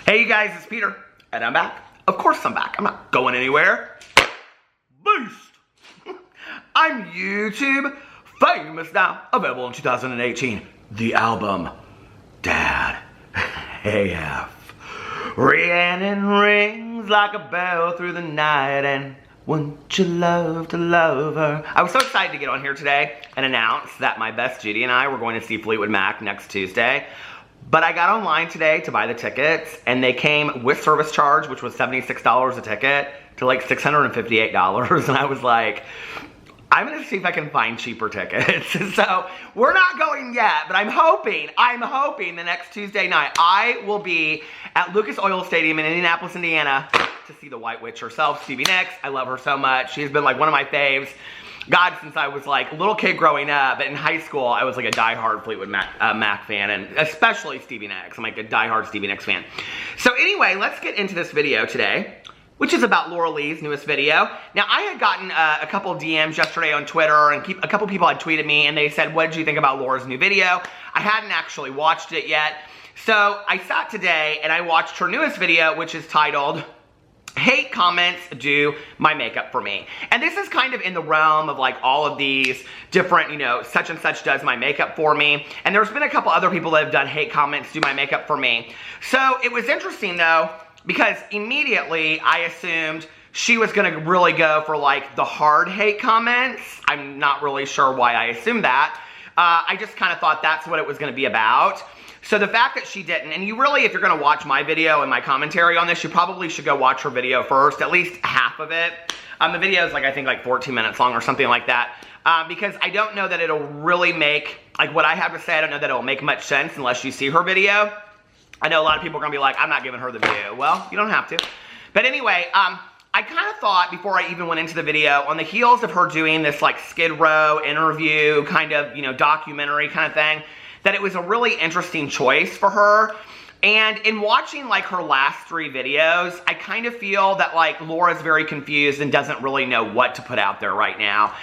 Hey you guys, it's Peter, and I'm back. Of course I'm back. I'm not going anywhere. Boost! I'm YouTube famous now. Available in 2018. The album, Dad AF. Rhiannon rings like a bell through the night, and wouldn't you love to love her? I was so excited to get on here today and announce that my best Judy and I were going to see Fleetwood Mac next Tuesday. But I got online today to buy the tickets, and they came with service charge, which was $76 a ticket, to like $658. And I was like, I'm gonna see if I can find cheaper tickets. So we're not going yet, but I'm hoping the next Tuesday night, I will be at Lucas Oil Stadium in Indianapolis, Indiana, to see the White Witch herself, Stevie Nicks. I love her so much. She's been like one of my faves. God, since I was like a little kid growing up, but in high school, I was like a diehard Fleetwood Mac fan, and especially Stevie Nicks. I'm like a diehard Stevie Nicks fan. So anyway, let's get into this video today, which is about Laura Lee's newest video. Now, I had gotten a couple DMs yesterday on Twitter, and a couple people had tweeted me, and they said, what did you think about Laura's new video? I hadn't actually watched it yet. So I sat today, and I watched her newest video, which is titled, Hate Comments Do My Makeup For Me. And this is kind of in the realm of like all of these different, you know, such and such does my makeup for me. And there's been a couple other people that have done hate comments do my makeup for me. So it was interesting though, because immediately I assumed she was gonna really go for like the hard hate comments. I'm not really sure why I assumed that. I just kind of thought that's what it was gonna be about. So the fact that she didn't, and you really, if you're gonna watch my video and my commentary on this, you probably should go watch her video first, at least half of it. The video is like, I think like 14 minutes long or something like that. Because I don't know that it'll really make, like what I have to say, I don't know that it'll make much sense unless you see her video. I know a lot of people are gonna be like, I'm not giving her the video. Well, you don't have to. But anyway, I kind of thought before I even went into the video, on the heels of her doing this like Skid Row interview, kind of, you know, documentary kind of thing, that it was a really interesting choice for her. And in watching like her last 3 videos, I kind of feel that like Laura's very confused and doesn't really know what to put out there right now.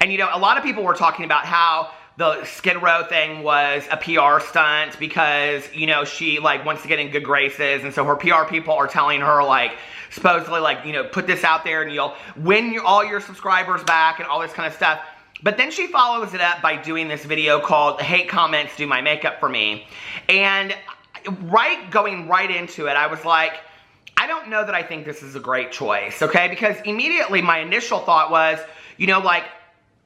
And you know, a lot of people were talking about how the Skid Row thing was a PR stunt because, you know, she like wants to get in good graces, and so her PR people are telling her like, supposedly like, you know, put this out there and you'll win all your subscribers back and all this kind of stuff. But then she follows it up by doing this video called Hate Comments Do My Makeup For Me. And going right into it, I was like, I don't know that I think this is a great choice, okay? Because immediately my initial thought was, you know, like,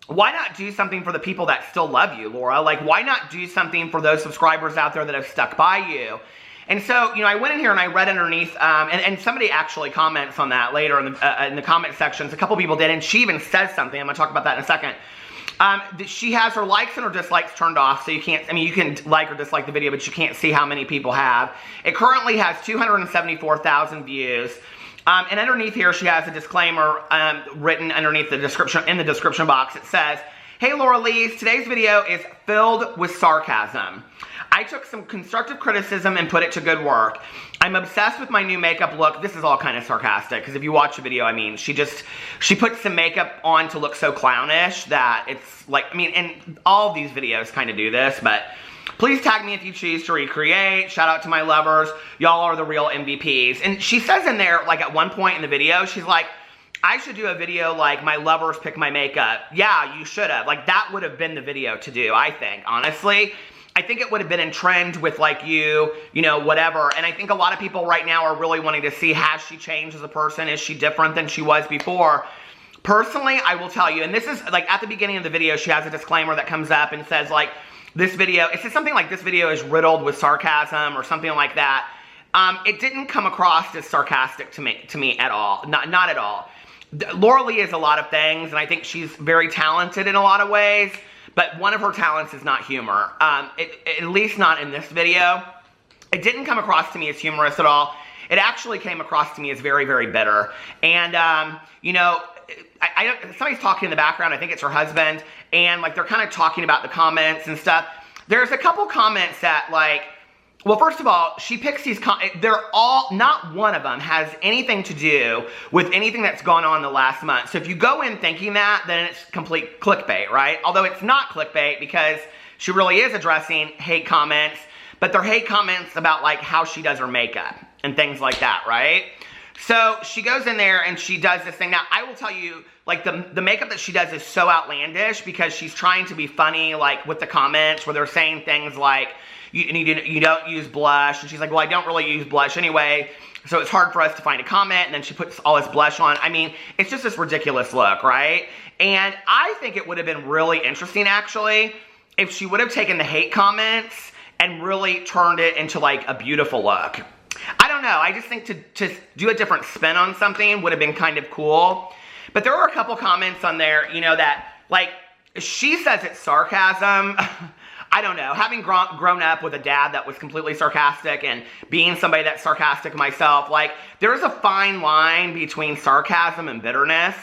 why not do something for the people that still love you, Laura? Like, why not do something for those subscribers out there that have stuck by you? And so, you know, I went in here and I read underneath, and somebody actually comments on that later in the comment sections. A couple people did, and she even says something. I'm going to talk about that in a second. She has her likes and her dislikes turned off, so you can't, I mean, you can like or dislike the video, but you can't see how many people have. It currently has 274,000 views. And underneath here, she has a disclaimer written underneath the description, in the description box. It says, hey Laura Lees, today's video is filled with sarcasm. I took some constructive criticism and put it to good work. I'm obsessed with my new makeup look. This is all kind of sarcastic, because if you watch the video, I mean, she puts some makeup on to look so clownish that it's like, I mean, and all of these videos kind of do this, but please tag me if you choose to recreate. Shout out to my lovers. Y'all are the real MVPs. And she says in there, like at one point in the video, she's like, I should do a video like my lovers pick my makeup. Yeah, you should have. Like that would have been the video to do, I think, honestly. I think it would have been in trend with like you know, whatever. And I think a lot of people right now are really wanting to see, has she changed as a person? Is she different than she was before? Personally, I will tell you, and this is like at the beginning of the video, she has a disclaimer that comes up and says like, this video, it says something like this video is riddled with sarcasm or something like that. It didn't come across as sarcastic to me at all, not at all. Laura Lee is a lot of things, and I think she's very talented in a lot of ways. But one of her talents is not humor, at least not in this video. It didn't come across to me as humorous at all. It actually came across to me as very, very bitter. And, you know, somebody's talking in the background, I think it's her husband, and like they're kind of talking about the comments and stuff. There's a couple comments that like, well, first of all, she picks these, they're all, not one of them has anything to do with anything that's gone on in the last month. So if you go in thinking that, then it's complete clickbait, right? Although it's not clickbait because she really is addressing hate comments. but they're hate comments about like how she does her makeup and things like that, right? So she goes in there and she does this thing. Now, I will tell you, like, the makeup that she does is so outlandish because she's trying to be funny, like, with the comments where they're saying things like, you don't use blush. And she's like, well, I don't really use blush anyway, so it's hard for us to find a comment. And then she puts all this blush on. I mean, it's just this ridiculous look, right? And I think it would have been really interesting, actually, if she would have taken the hate comments and really turned it into, like, a beautiful look. I don't know. I just think to do a different spin on something would have been kind of cool. But there were a couple comments on there, you know, that, like, she says it's sarcasm. I don't know. Having grown up with a dad that was completely sarcastic and being somebody that's sarcastic myself, like, there's a fine line between sarcasm and bitterness.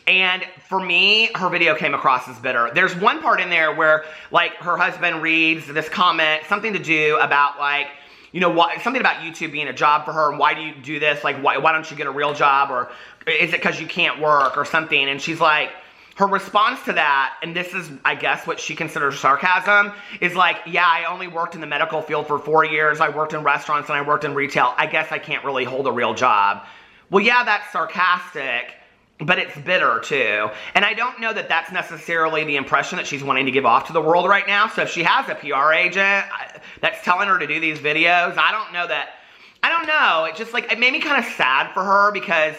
And for me, her video came across as bitter. There's one part in there where, like, her husband reads this comment, something to do about, like, you know, something about YouTube being a job for her, and why do you do this? Like, why don't you get a real job? Or is it because you can't work or something? And she's like, her response to that, and this is, I guess, what she considers sarcasm, is like, yeah, I only worked in the medical field for 4 years. I worked in restaurants and I worked in retail. I guess I can't really hold a real job. Well, yeah, that's sarcastic, but it's bitter too. And I don't know that that's necessarily the impression that she's wanting to give off to the world right now. So if she has a PR agent that's telling her to do these videos, I don't know. It just, like, it made me kind of sad for her because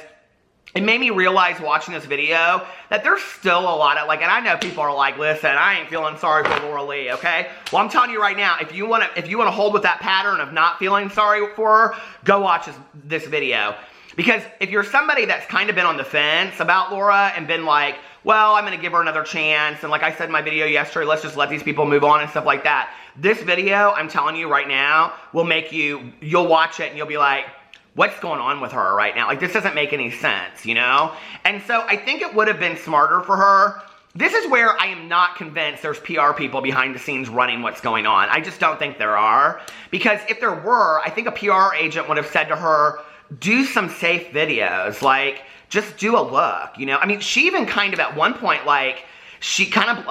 it made me realize watching this video that there's still a lot of, like, and I know people are like, listen, I ain't feeling sorry for Laura Lee, okay? Well, I'm telling you right now, if you want to hold with that pattern of not feeling sorry for her, go watch this video. Because if you're somebody that's kind of been on the fence about Laura and been like, well, I'm going to give her another chance, and like I said in my video yesterday, let's just let these people move on and stuff like that. This video, I'm telling you right now, will make you'll watch it and you'll be like, what's going on with her right now? Like, this doesn't make any sense, you know? And so I think it would have been smarter for her. This is where I am not convinced there's PR people behind the scenes running what's going on. I just don't think there are. Because if there were, I think a PR agent would have said to her, do some safe videos, like, just do a look, you know? I mean, she even kind of, at one point, like, she kind of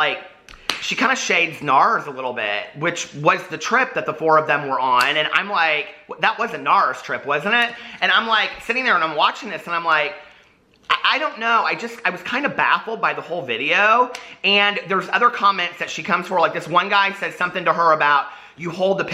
shades NARS a little bit, which was the trip that the four of them were on, and I'm like, that was a NARS trip, wasn't it? And I'm like, sitting there and I'm watching this, and I'm like, I don't know, I was kind of baffled by the whole video, and there's other comments that she comes for, like this one guy says something to her about, you hold the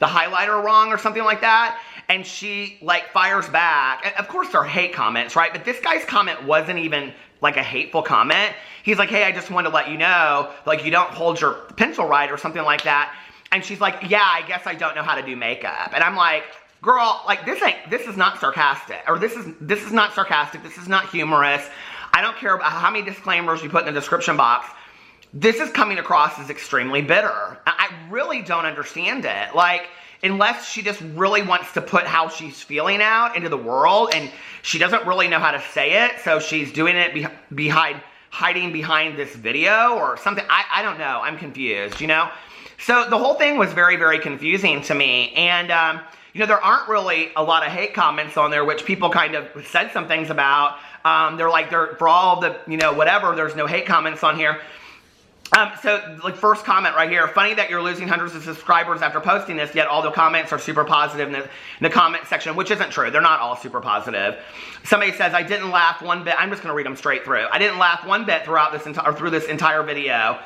highlighter wrong or something like that, and she, like, fires back. And of course, they're hate comments, right? But this guy's comment wasn't even, like, a hateful comment. He's like, hey, I just wanted to let you know, like, you don't hold your pencil right or something like that. And she's like, yeah, I guess I don't know how to do makeup. And I'm like, girl, like, this is not sarcastic. Or this is not sarcastic. This is not humorous. I don't care about how many disclaimers you put in the description box. This is coming across as extremely bitter. I really don't understand it. Like, unless she just really wants to put how she's feeling out into the world, and she doesn't really know how to say it, so she's doing it hiding behind this video or something. I don't know. I'm confused, you know? So the whole thing was very, very confusing to me. And, you know, there aren't really a lot of hate comments on there, which people kind of said some things about. For all the, you know, whatever, there's no hate comments on here. So, like, first comment right here, funny that you're losing hundreds of subscribers after posting this, yet all the comments are super positive in the comment section, which isn't true. They're not all super positive. Somebody says, I didn't laugh one bit. I'm just going to read them straight through. I didn't laugh one bit throughout through this entire video.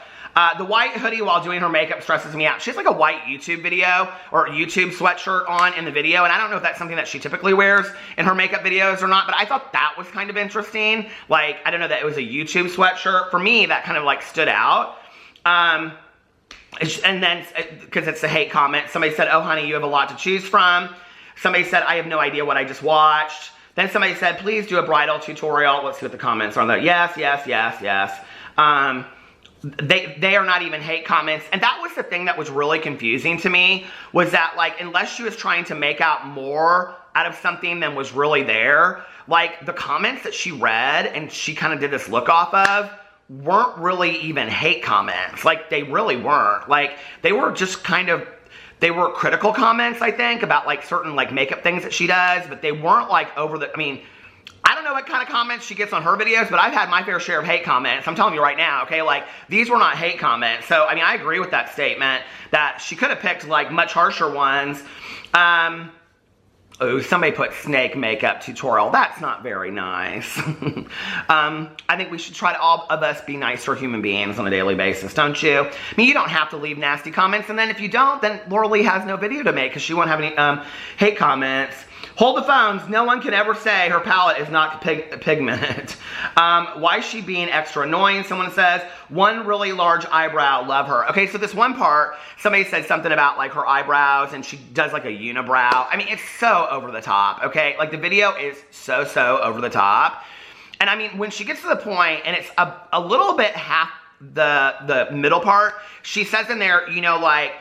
The white hoodie while doing her makeup stresses me out. She has, like, a white YouTube video or YouTube sweatshirt on in the video, and I don't know if that's something that she typically wears in her makeup videos or not, but I thought that was kind of interesting. Like, I don't know that it was a YouTube sweatshirt. For me, that kind of, like, stood out. And then, because it's a hate comment, somebody said, oh, honey, you have a lot to choose from. Somebody said, I have no idea what I just watched. Then somebody said, please do a bridal tutorial. Let's see what the comments are on there. Yes, yes, yes, yes. They are not even hate comments. And that was the thing that was really confusing to me, was that, like, unless she was trying to make out more out of something than was really there, like, the comments that she read and she kind of did this look off of weren't really even hate comments. Like, they really weren't. Like, they were just kind of, they were critical comments, I think, about, like, certain, like, makeup things that she does, but they weren't, like, over the, I mean, I don't know what kind of comments she gets on her videos, but I've had my fair share of hate comments. I'm telling you right now, okay? Like, these were not hate comments. So, I mean, I agree with that statement that she could have picked, like, much harsher ones. Oh, somebody put snake makeup tutorial. That's not very nice. I think we should try to all of us be nicer human beings on a daily basis, don't you? I mean, you don't have to leave nasty comments, and then if you don't, then Laura Lee has no video to make because she won't have any hate comments. Hold the phones. No one can ever say her palette is not pigmented. Why is she being extra annoying? Someone says, one really large eyebrow, love her. Okay, so this one part, somebody said something about like her eyebrows and she does like a unibrow. I mean, it's so over the top, okay? Like the video is so over the top. And I mean, when she gets to the point and it's a little bit half the middle part, she says in there, you know, like,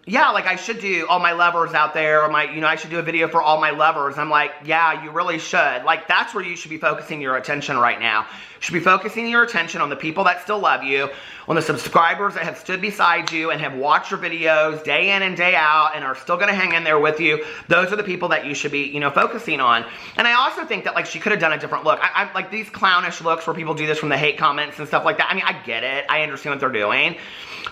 yeah, like I should do all my lovers out there, or my, you know, I should do a video for all my lovers. I'm like, yeah, you really should. Like, that's where you should be focusing your attention right now. You should be focusing your attention on the people that still love you, on the subscribers that have stood beside you and have watched your videos day in and day out and are still going to hang in there with you. Those are the people that you should be, you know, focusing on. And I also think that, like, she could have done a different look. I like these clownish looks where people do this from the hate comments and stuff like that. I mean, I get it. I understand what they're doing.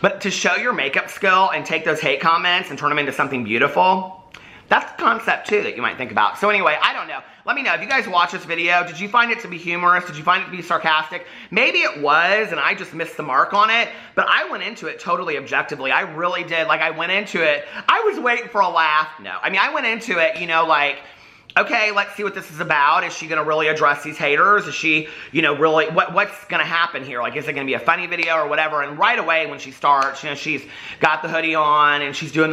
But to show your makeup skill and take those hate comments and turn them into something beautiful, that's the concept too that you might think about. So anyway, I don't know. Let me know. If you guys watch this video, did you find it to be humorous? Did you find it to be sarcastic? Maybe it was and I just missed the mark on it, but I went into it totally objectively. I really did. Like, I went into it, I was waiting for a laugh. No, I mean, I went into it, you know, like, okay, let's see what this is about. Is she going to really address these haters? Is she, you know, really, what's going to happen here? Like, is it going to be a funny video or whatever? And right away when she starts, you know, she's got the hoodie on and she's doing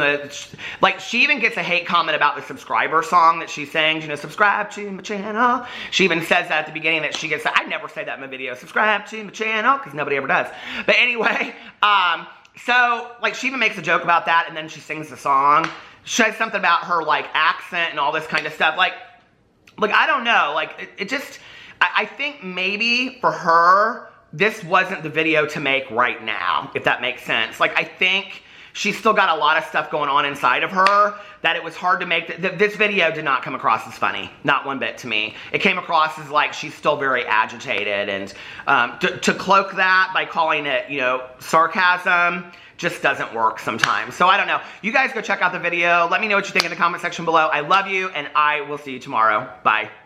like, she even gets a hate comment about the subscriber song that she sings, you know, subscribe to my channel. She even says that at the beginning that she gets, I never say that in my video, subscribe to my channel, because nobody ever does. But anyway, so, like, she even makes a joke about that and then she sings the song. She says something about her, like, accent and all this kind of stuff. Like, I don't know. Like, it just, I think maybe for her, this wasn't the video to make right now, if that makes sense. Like, I think she's still got a lot of stuff going on inside of her that it was hard to make. This video did not come across as funny. Not one bit to me. It came across as like she's still very agitated. And to cloak that by calling it, you know, sarcasm, just doesn't work sometimes. So I don't know. You guys go check out the video. Let me know what you think in the comment section below. I love you, and I will see you tomorrow. Bye.